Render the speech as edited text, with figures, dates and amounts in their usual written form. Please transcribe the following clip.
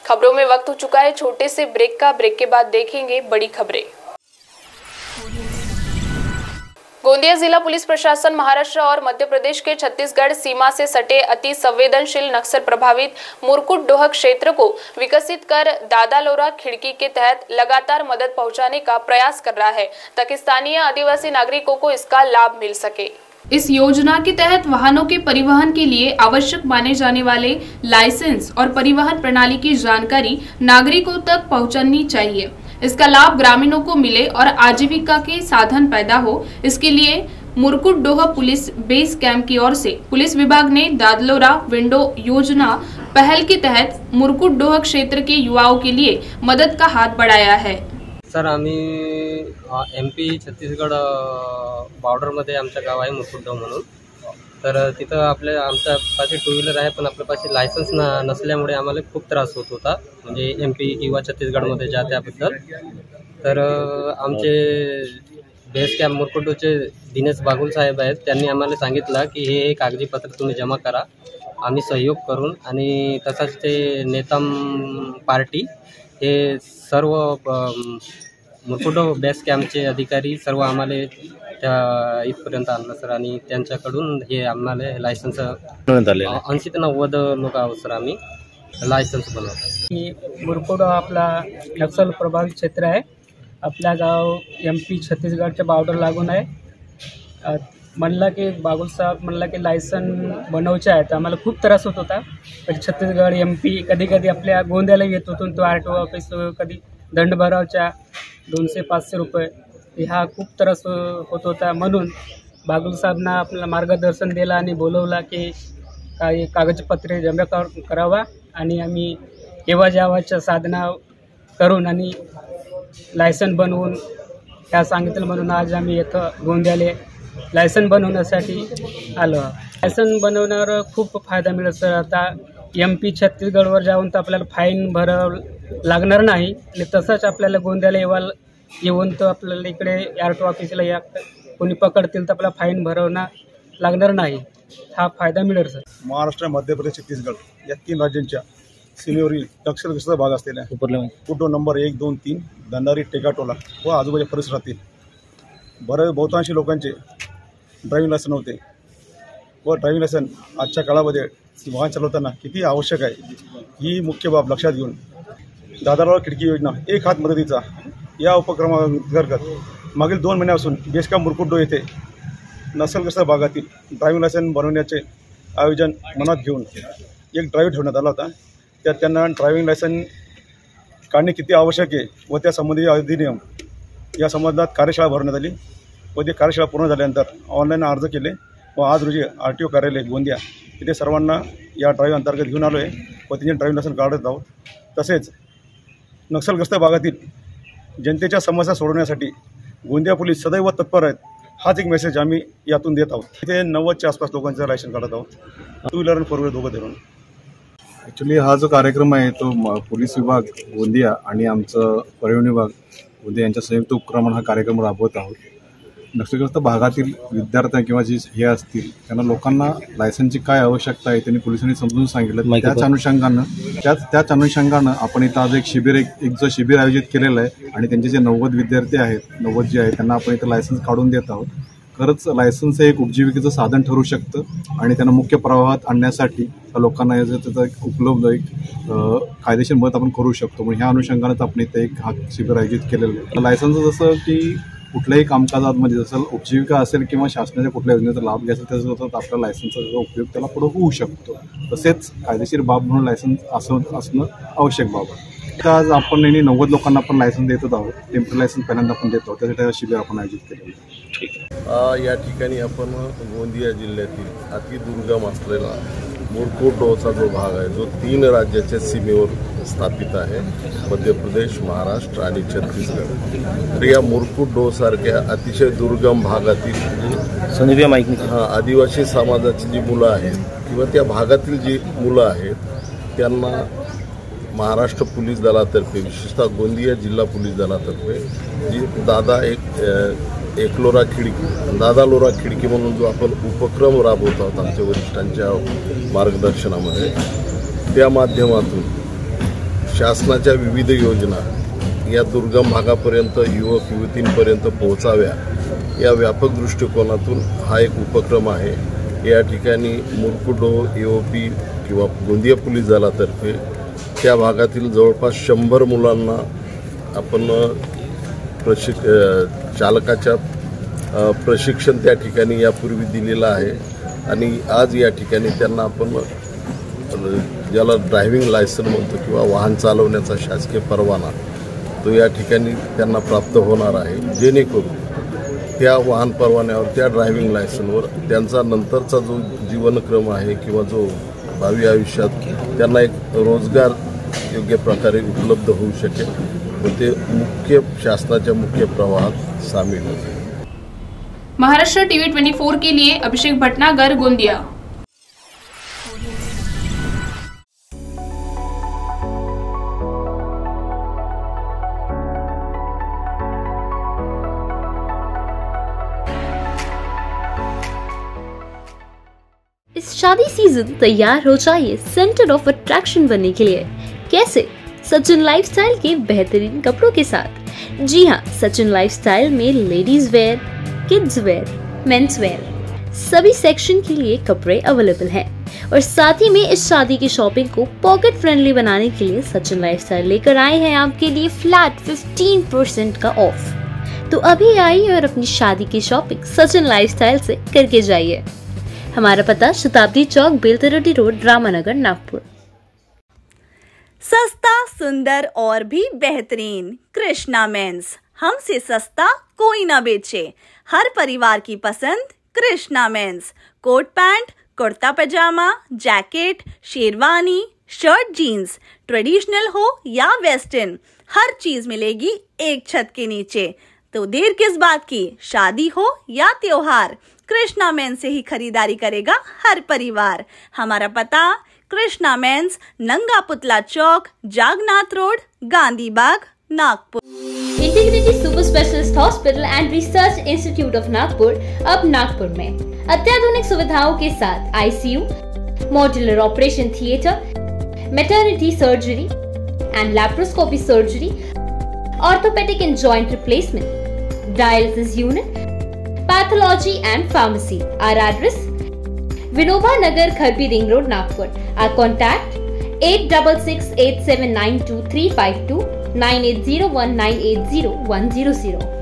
खबरों में वक्त हो चुका है छोटे से ब्रेक का। ब्रेक के बाद देखेंगे बड़ी खबरें। गोंदिया जिला पुलिस प्रशासन महाराष्ट्र और मध्य प्रदेश के छत्तीसगढ़ सीमा से सटे अति संवेदनशील नक्सल प्रभावित मुरकुट-डोह क्षेत्र को विकसित कर दादा-लोरा खिड़की के तहत लगातार मदद पहुंचाने का प्रयास कर रहा है ताकि स्थानीय आदिवासी नागरिकों को इसका लाभ मिल सके। इस योजना के तहत वाहनों के परिवहन के लिए आवश्यक माने जाने वाले लाइसेंस और परिवहन प्रणाली की जानकारी नागरिकों तक पहुंचनी चाहिए। इसका लाभ ग्रामीणों को मिले और आजीविका के साधन पैदा हो, इसके लिए मुरकुट-डोह पुलिस बेस कैंप की ओर से पुलिस विभाग ने दादा-लोरा विंडो योजना पहल के तहत मुरकुट-डोह क्षेत्र के युवाओं के लिए मदद का हाथ बढ़ाया है। सर, आम्ही MP छत्तीसगढ़ बॉर्डरमध्ये आमचं गाव आहे मुरकुट-डोह म्हणून। तर तिथं आमच्या पाशी टू व्हीलर आहे, पण आपल्यापाशी लायसन्स नसल्यामुळे आम्हाला खूप त्रास होत होता, म्हणजे MP किंवा छत्तीसगडमध्ये जा त्याबद्दल। तर आमचे बेस कॅम्प मुरकुट-डोहचे दिनेश बागुल साहेब आहेत, त्यांनी आम्हाला सांगितलं की हे कागदीपत्र तुम्ही जमा करा, आम्ही सहयोग करून। आणि तसंच ते नेतम पार्टी हे सर्व मुरकुट-डोह बेस कॅम्पचे अधिकारी सर्व आम्हाला त्या इथपर्यंत आणलं सर। आणि त्यांच्याकडून हे आम्हाला लायसन्स 80 ते 90 लोक आहोत सर, आम्ही लायसन्स बनवतो। मुरकुट-डोह आपला नक्षल प्रभावित क्षेत्र आहे। आपला गाव MP छत्तीसगडच्या बॉर्डर लागून आहे। म्हणलं की बागुल साहेब म्हणलं की लायसन बनवायचे आहे, तर आम्हाला खूप त्रास होत होता। पण छत्तीसगड MP कधी कधी आपल्या गोंद्याला येत होतो, तो RTO ऑफिस कधी दंड भरावच्या 200-500 रुपये, हा खूप त्रास होत होता। म्हणून बागुल साहेबना आपल्याला मार्गदर्शन दिलं आणि बोलवला की काही कागदपत्रे जमा करावा आणि आम्ही येवा जावाच्या साधना करून आणि लायसन बनवून ह्या सांगितलं। म्हणून आज आम्ही इथं गोंद्याले लायसन बनवण्यासाठी आलो। लायसन बनवण्यावर खूप फायदा मिळत सर। आता MP छत्तीसगडवर जाऊन तर आपल्याला फाईन भरावं लागणार नाही, आणि तसंच आपल्याला गोंद्याला येऊन तर आपल्याला इकडे RTO ऑफिसला या कोणी पकडतील तर आपल्याला फाईन भरवणं लागणार नाही, हा फायदा मिळेल सर। महाराष्ट्र, मध्य प्रदेश, छत्तीसगड या 3 राज्यांच्या सीमेवरील नक्षलग्रस्त भाग असलेल्या मुरकुट-डोह नंबर 1, 2, 3 दंडारी, टेकाटोला व आजूबाजूच्या परिसरातील बहुतांशी लोकांचे ड्रायव्हिंग लायसन नव्हते व ड्रायव्हिंग लायसन आजच्या काळामध्ये वाहन चालवताना किती आवश्यक आहे ही मुख्य बाब लक्षात घेऊन दादा-लोरा खिडकी योजना एक हात मदतीचा या उपक्रमाअंतर्गत मागील 2 महिन्यापासून बेसकॅम्प मुरकुट-डोह येथे नक्षलग्रस्त भागातील ड्रायव्हिंग लायसन बनवण्याचे आयोजन मनात घेऊन एक ड्राईव्ह ठेवण्यात आला होता। त्यात त्यांना ड्रायव्हिंग लायसन काढणे किती आवश्यक आहे व त्या संबंधी अधिनियम या संबंधात कार्यशाळा भरण्यात आली व ते कार्यशाळा पूर्ण झाल्यानंतर ऑनलाईन अर्ज केले व आज रोजी RTO कार्यालय गोंदिया इथे सर्वांना या ड्राईव्ह अंतर्गत घेऊन आलो आहे व त्यांचे ड्रायव्हिंग लायसन काढत आहोत। तसेच नक्षलग्रस्त भागातील जनतेच्या समस्या सोडवण्यासाठी गोंदिया पोलीस सदैव तत्पर आहेत, हाच एक मेसेज आम्ही यातून देत आहोत। इथे 90च्या आसपास लोकांचं लायसन काढत आहोत, 2 व्हीलर आणि 4 व्हीलर दोघं धरून। ॲक्च्युली हा जो कार्यक्रम आहे तो पोलीस विभाग गोंदिया आणि आमचं परिवहन विभाग गोंदिया यांच्या संयुक्त उपक्रमाने हा कार्यक्रम राबवत आहोत। नक्षलग्रस्त भागातील विद्यार्थी किंवा जे हे असतील त्यांना लोकांना लायसनची काय आवश्यकता आहे त्यांनी पोलिसांनी समजून सांगितलं। त्याच अनुषंगानं आपण इथं आज एक जो शिबिर आयोजित केलेलं आहे आणि त्यांचे जे 90 विद्यार्थी आहेत, 90 जे आहेत त्यांना आपण इथं लायसन्स काढून देत आहोत। खरंच लायसन्स हे एक उपजीविकेचं साधन ठरू शकतं आणि त्यांना मुख्य प्रवाहात आणण्यासाठी लोकांना त्याचा एक उपलब्ध एक कायदेशीर मदत आपण करू शकतो। म्हणून ह्या अनुषंगानं आपण इथं एक हा शिबिर आयोजित केलेलं आहे। लायसन्स जसं की कुठल्याही कामकाजामध्ये जसं उपजीविका असेल किंवा शासनाच्या कुठल्या योजनेचा लाभ घ्यायचा त्याचा आपल्या लायसन्सचा उपयोग त्याला पुढे होऊ शकतो। तसेच कायदेशीर बाब म्हणून लायसन्स असणं आवश्यक बाब आहे। आज आपण 90 लोकांना आपण लायसन्स देत आहोत, टेम्पररी लायसन्स पहिल्यांदा आपण देतो, त्यासाठी शिबिर आपण आयोजित केलेलं आहे। ठीक आहे। या ठिकाणी आपण गोंदिया जिल्ह्यातील अतिदुर्गम असलेला मुरकुट-डोहचा जो भाग आहे जो 3 राज्याच्या सीमेवर स्थापित आहे, मध्य प्रदेश, महाराष्ट्र आणि छत्तीसगड। तर या मुरकुट-डोह सारख्या अतिशय दुर्गम भागातील आदिवासी समाजाची जी मुलं आहेत किंवा त्या भागातील जी मुलं आहेत त्यांना महाराष्ट्र पोलीस दलातर्फे, विशेषतः गोंदिया जिल्हा पोलीस दलातर्फे जी दादा-लोरा खिडकी म्हणून जो आपण उपक्रम राबवत आहोत आमच्या वरिष्ठांच्या मार्गदर्शनामध्ये, त्या माध्यमातून शासनाच्या विविध योजना या दुर्गम भागापर्यंत युवक युवतींपर्यंत पोहोचाव्या या व्यापक दृष्टिकोनातून हा एक उपक्रम आहे। या ठिकाणी मुरकुटडोह EOP किंवा गोंदिया पोलीस दलातर्फे त्या भागातील जवळपास 100 मुलांना आपण चालकाच्या प्रशिक्षण त्या ठिकाणी यापूर्वी दिलेलं आहे आणि आज या ठिकाणी त्यांना आपण ज्याला ड्रायव्हिंग लायसन म्हणतो किंवा वाहन चालवण्याचा शासकीय परवाना तो या ठिकाणी त्यांना प्राप्त होणार आहे, जेणेकरून त्या वाहन परवान्यावर त्या ड्रायव्हिंग लायसनवर त्यांचा नंतरचा जो जीवनक्रम आहे किंवा जो भावी आयुष्यात त्यांना एक रोजगार योग्य प्रकारे उपलब्ध होऊ शकेल व ते मुख्य शासनाच्या मुख्य प्रवाहात सामील होते। महाराष्ट्र टीवी 24 के लिए अभिषेक भटनागर, गोंदिया। इस शादी सीजन तैयार हो जाइए सेंटर ऑफ अट्रैक्शन बनने के लिए। कैसे? सचिन लाइफस्टाइल के बेहतरीन कपड़ों के साथ। जी हाँ, सचिन लाइफस्टाइल में ladies wear, kids wear, men's wear सभी सेक्शन के लिए कपड़े अवेलेबल हैं और साथ ही में इस शादी की शॉपिंग को पॉकेट फ्रेंडली बनाने के लिए सचिन लाइफस्टाइल लेकर आए हैं आपके लिए फ्लैट 15% का ऑफ। तो अभी आइए और अपनी शादी की शॉपिंग सचिन लाइफस्टाइल से करके जाइए। हमारा पता शताब्दी चौक, बेलतरोटी रोड, रामानगर, नागपुर। सस्ता, सुंदर और भी बेहतरीन कृष्णा मेंस। हमसे सस्ता कोई ना बेचे। हर परिवार की पसंद Krishna men's. Coat pant, kurta pyjama, jacket, sherwani, shirt, jeans, traditional हो या वेस्टर्न, हर चीज मिलेगी एक छत के नीचे। तो देर किस बात की? शादी हो या त्योहार, कृष्णा मेंस से ही खरीदारी करेगा हर परिवार। हमारा पता कृष्णा मेंस, नंगा पुतला चौक, जागनाथ रोड, गांधी बाग, Nagpur. Integrity super specialist hospital end research institute of Nagpur अब नागपुर में अत्याधुनिक सुविधाओं के साथ ICU, modular operation theatre, maternity surgery end laparoscopy surgery, orthopaedic end joint replacement, dialysis unit, pathology end pharmacy. Our address Vinoba Nagar, Kharbi Ring Road, Nagpur. Our contact 8668792352 9801980100.